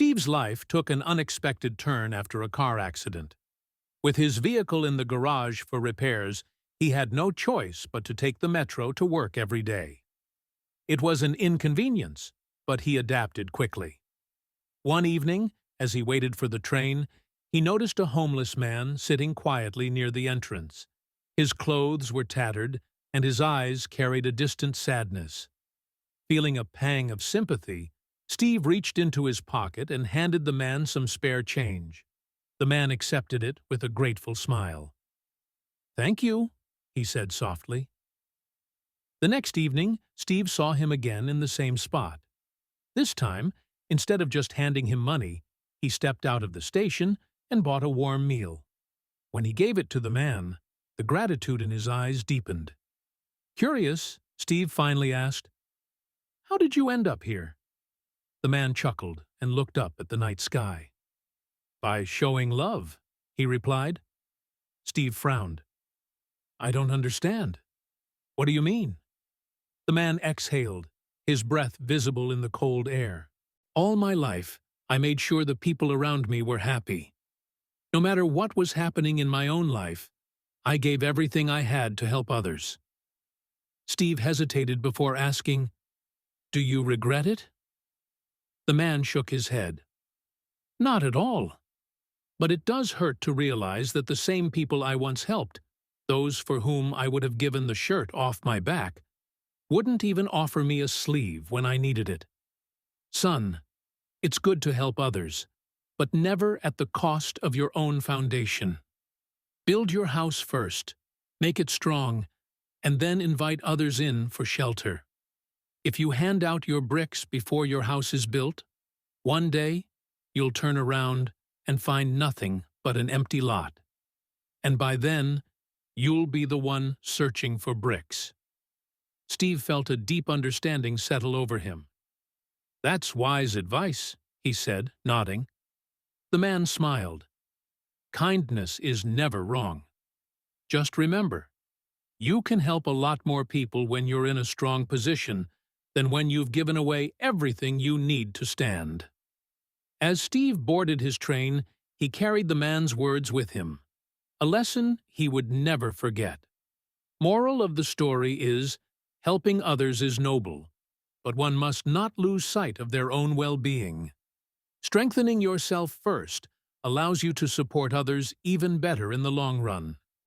Steve's life took an unexpected turn after a car accident. With his vehicle in the garage for repairs, he had no choice but to take the metro to work every day. It was an inconvenience, but he adapted quickly. One evening, as he waited for the train, he noticed a homeless man sitting quietly near the entrance. His clothes were tattered, and his eyes carried a distant sadness. Feeling a pang of sympathy, Steve reached into his pocket and handed the man some spare change. The man accepted it with a grateful smile. "Thank you," he said softly. The next evening, Steve saw him again in the same spot. This time, instead of just handing him money, he stepped out of the station and bought a warm meal. When he gave it to the man, the gratitude in his eyes deepened. Curious, Steve finally asked, "How did you end up here?" The man chuckled and looked up at the night sky. "By showing love," he replied. Steve frowned. "I don't understand. What do you mean?" The man exhaled, his breath visible in the cold air. "All my life, I made sure the people around me were happy. No matter what was happening in my own life, I gave everything I had to help others." Steve hesitated before asking, "Do you regret it?" The man shook his head. "Not at all. But it does hurt to realize that the same people I once helped, those for whom I would have given the shirt off my back, wouldn't even offer me a sleeve when I needed it. Son, it's good to help others, but never at the cost of your own foundation. Build your house first, make it strong, and then invite others in for shelter. If you hand out your bricks before your house is built, one day you'll turn around and find nothing but an empty lot. And by then, you'll be the one searching for bricks." Steve felt a deep understanding settle over him. "That's wise advice," he said, nodding. The man smiled. "Kindness is never wrong. Just remember, you can help a lot more people when you're in a strong position than when you've given away everything you need to stand." As Steve boarded his train, he carried the man's words with him, a lesson he would never forget. Moral of the story is, helping others is noble, but one must not lose sight of their own well-being. Strengthening yourself first allows you to support others even better in the long run.